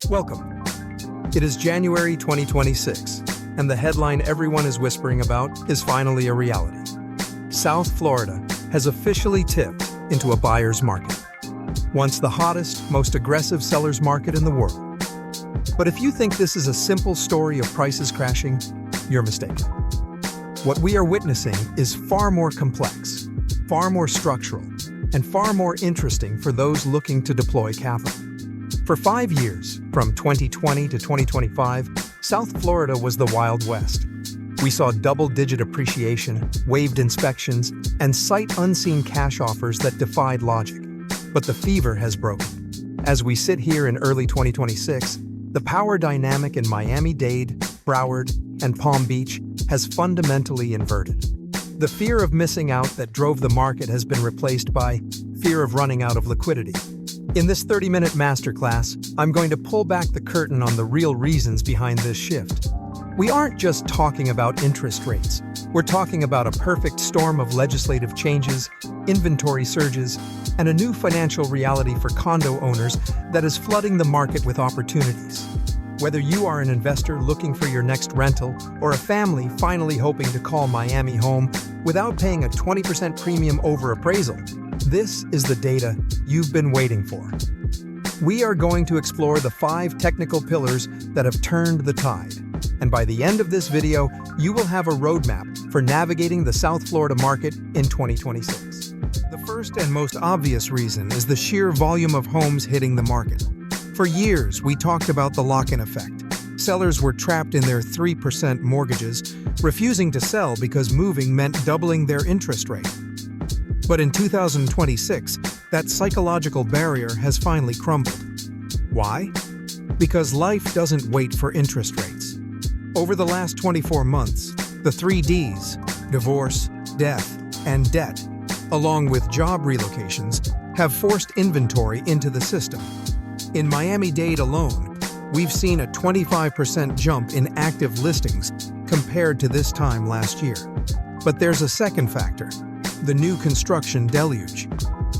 Welcome. It is January 2026, and the headline everyone is whispering about is finally a reality. South Florida has officially tipped into a buyer's market. Once the hottest, most aggressive seller's market in the world. But if you think this is a simple story of prices crashing, you're mistaken. What we are witnessing is far more complex, far more structural, and far more interesting for those looking to deploy capital. For 5 years, from 2020 to 2025, South Florida was the Wild West. We saw double-digit appreciation, waived inspections, and sight-unseen cash offers that defied logic. But the fever has broken. As we sit here in early 2026, the power dynamic in Miami-Dade, Broward, and Palm Beach has fundamentally inverted. The fear of missing out that drove the market has been replaced by fear of running out of liquidity. In this 30-minute masterclass, I'm going to pull back the curtain on the real reasons behind this shift. We aren't just talking about interest rates. We're talking about a perfect storm of legislative changes, inventory surges, and a new financial reality for condo owners that is flooding the market with opportunities. Whether you are an investor looking for your next rental or a family finally hoping to call Miami home without paying a 20% premium over appraisal, this is the data you've been waiting for. We are going to explore the 5 technical pillars that have turned the tide. And by the end of this video, you will have a roadmap for navigating the South Florida market in 2026. The first and most obvious reason is the sheer volume of homes hitting the market. For years, we talked about the lock-in effect. Sellers were trapped in their 3% mortgages, refusing to sell because moving meant doubling their interest rate. But in 2026, that psychological barrier has finally crumbled. Why? Because life doesn't wait for interest rates. Over the last 24 months, the 3 Ds, divorce, death, and debt, along with job relocations, have forced inventory into the system. In Miami-Dade alone, we've seen a 25% jump in active listings compared to this time last year. But there's a second factor. The new construction deluge.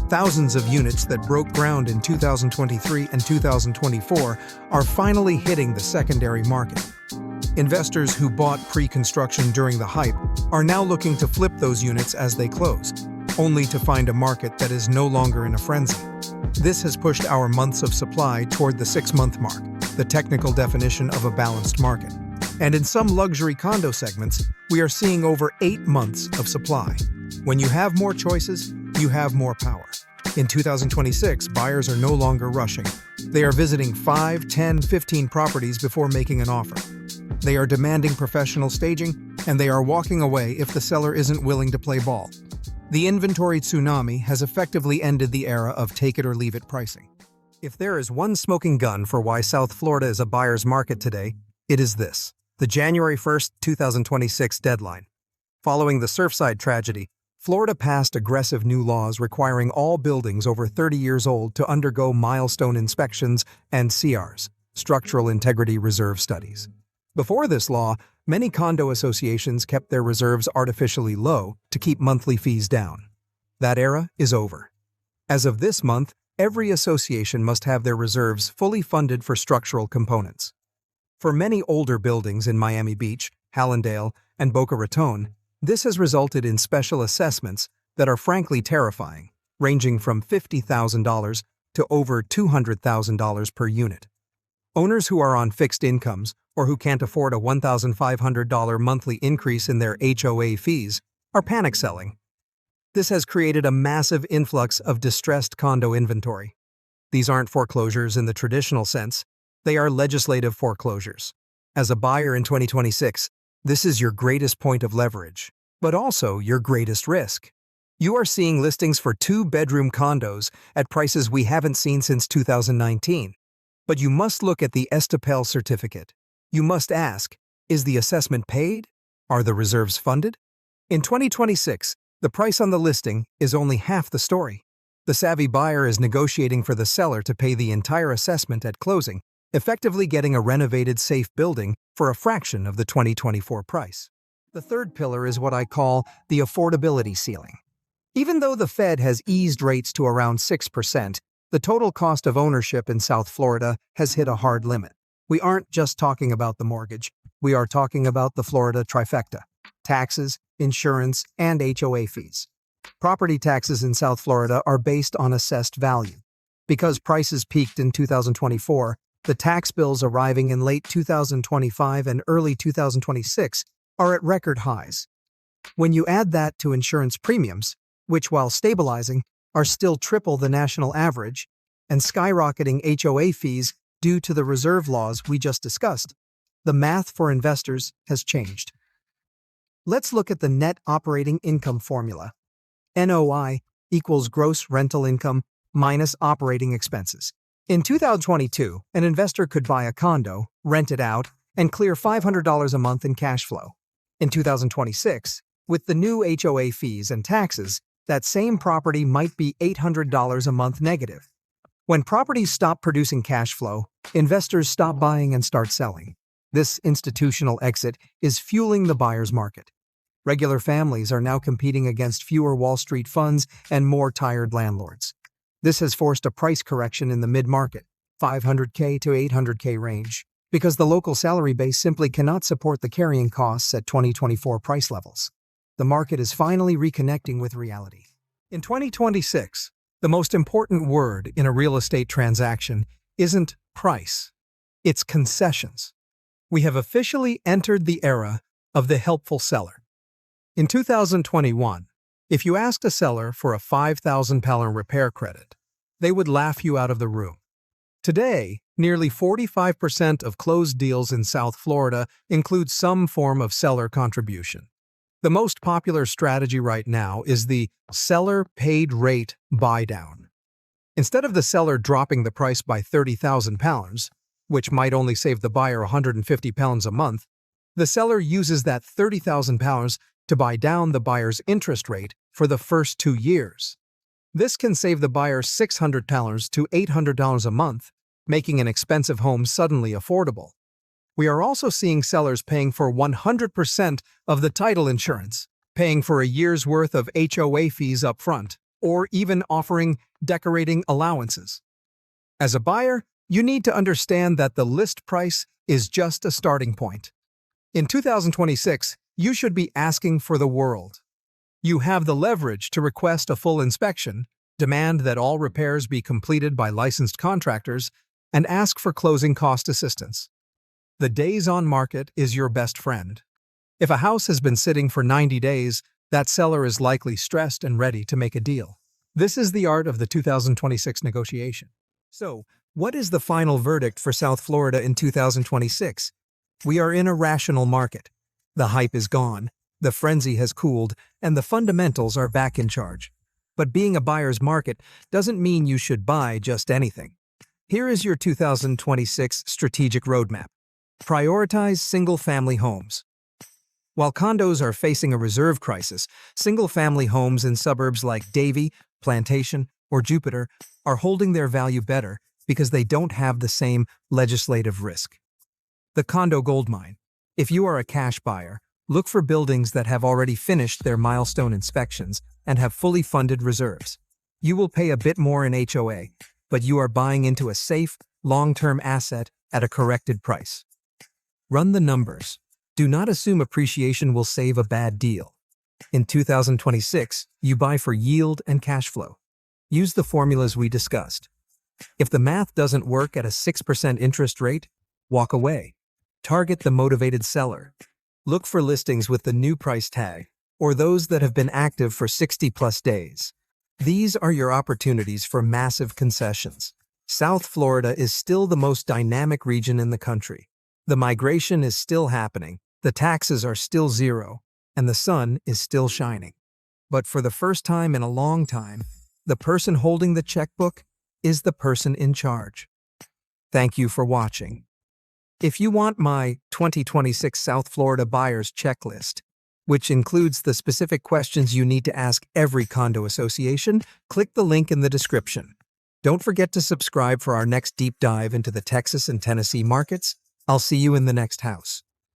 Thousands of units that broke ground in 2023 and 2024 are finally hitting the secondary market. Investors who bought pre-construction during the hype are now looking to flip those units as they close, only to find a market that is no longer in a frenzy. This has pushed our months of supply toward the 6-month mark, the technical definition of a balanced market. And in some luxury condo segments, we are seeing over 8 months of supply. When you have more choices, you have more power. In 2026, buyers are no longer rushing. They are visiting 5, 10, 15 properties before making an offer. They are demanding professional staging, and they are walking away if the seller isn't willing to play ball. The inventory tsunami has effectively ended the era of take-it-or-leave-it pricing. If there is one smoking gun for why South Florida is a buyer's market today, it is this: the January 1st, 2026 deadline. Following the Surfside tragedy, Florida passed aggressive new laws requiring all buildings over 30 years old to undergo milestone inspections and CRs, structural integrity reserve studies. Before this law, many condo associations kept their reserves artificially low to keep monthly fees down. That era is over. As of this month, every association must have their reserves fully funded for structural components. For many older buildings in Miami Beach, Hallandale, and Boca Raton, this has resulted in special assessments that are frankly terrifying, ranging from $50,000 to over $200,000 per unit. Owners who are on fixed incomes or who can't afford a $1,500 monthly increase in their HOA fees are panic selling. This has created a massive influx of distressed condo inventory. These aren't foreclosures in the traditional sense, they are legislative foreclosures. As a buyer in 2026, this is your greatest point of leverage, but also your greatest risk. You are seeing listings for 2-bedroom condos at prices we haven't seen since 2019. But you must look at the Estapel certificate. You must ask, is the assessment paid? Are the reserves funded? In 2026, the price on the listing is only half the story. The savvy buyer is negotiating for the seller to pay the entire assessment at closing, effectively getting a renovated, safe building for a fraction of the 2024 price. The third pillar is what I call the affordability ceiling. Even though the Fed has eased rates to around 6%, The total cost of ownership in South Florida has hit a hard limit. We aren't just talking about the mortgage, we are talking about the Florida trifecta: taxes, insurance, and HOA fees. Property taxes in South Florida are based on assessed value. Because prices peaked in 2024, the tax bills arriving in late 2025 and early 2026 are at record highs. When you add that to insurance premiums, which while stabilizing, are still triple the national average, and skyrocketing HOA fees due to the reserve laws we just discussed, the math for investors has changed. Let's look at the net operating income formula. NOI equals gross rental income minus operating expenses. In 2022, an investor could buy a condo, rent it out, and clear $500 a month in cash flow. In 2026, with the new HOA fees and taxes, that same property might be $800 a month negative. When properties stop producing cash flow, investors stop buying and start selling. This institutional exit is fueling the buyer's market. Regular families are now competing against fewer Wall Street funds and more tired landlords. This has forced a price correction in the mid-market, $500K to $800K range, because the local salary base simply cannot support the carrying costs at 2024 price levels. The market is finally reconnecting with reality. In 2026, the most important word in a real estate transaction isn't price, it's concessions. We have officially entered the era of the helpful seller. In 2021, if you asked a seller for a $5,000 repair credit, they would laugh you out of the room. Today, nearly 45% of closed deals in South Florida include some form of seller contribution. The most popular strategy right now is the seller paid rate buy-down. Instead of the seller dropping the price by £30,000, which might only save the buyer £150 a month, the seller uses that £30,000 to buy down the buyer's interest rate for the first 2 years. This can save the buyer $600 to $800 a month, making an expensive home suddenly affordable. We are also seeing sellers paying for 100% of the title insurance, paying for a year's worth of HOA fees up front, or even offering decorating allowances. As a buyer, you need to understand that the list price is just a starting point. In 2026, you should be asking for the world. You have the leverage to request a full inspection, demand that all repairs be completed by licensed contractors, and ask for closing cost assistance. The days on market is your best friend. If a house has been sitting for 90 days, that seller is likely stressed and ready to make a deal. This is the art of the 2026 negotiation. So, what is the final verdict for South Florida in 2026? We are in a rational market. The hype is gone, the frenzy has cooled, and the fundamentals are back in charge. But being a buyer's market doesn't mean you should buy just anything. Here is your 2026 strategic roadmap. Prioritize single-family homes. While condos are facing a reserve crisis, single-family homes in suburbs like Davie, Plantation, or Jupiter are holding their value better because they don't have the same legislative risk. The condo goldmine. If you are a cash buyer, look for buildings that have already finished their milestone inspections and have fully funded reserves. You will pay a bit more in HOA, but you are buying into a safe, long-term asset at a corrected price. Run the numbers. Do not assume appreciation will save a bad deal. In 2026, you buy for yield and cash flow. Use the formulas we discussed. If the math doesn't work at a 6% interest rate, walk away. Target the motivated seller. Look for listings with the new price tag, or those that have been active for 60+ days. These are your opportunities for massive concessions. South Florida is still the most dynamic region in the country. The migration is still happening, the taxes are still zero, and the sun is still shining. But for the first time in a long time, the person holding the checkbook is the person in charge. Thank you for watching. If you want my 2026 South Florida Buyers Checklist, which includes the specific questions you need to ask every condo association, click the link in the description. Don't forget to subscribe for our next deep dive into the Texas and Tennessee markets. I'll see you in the next house.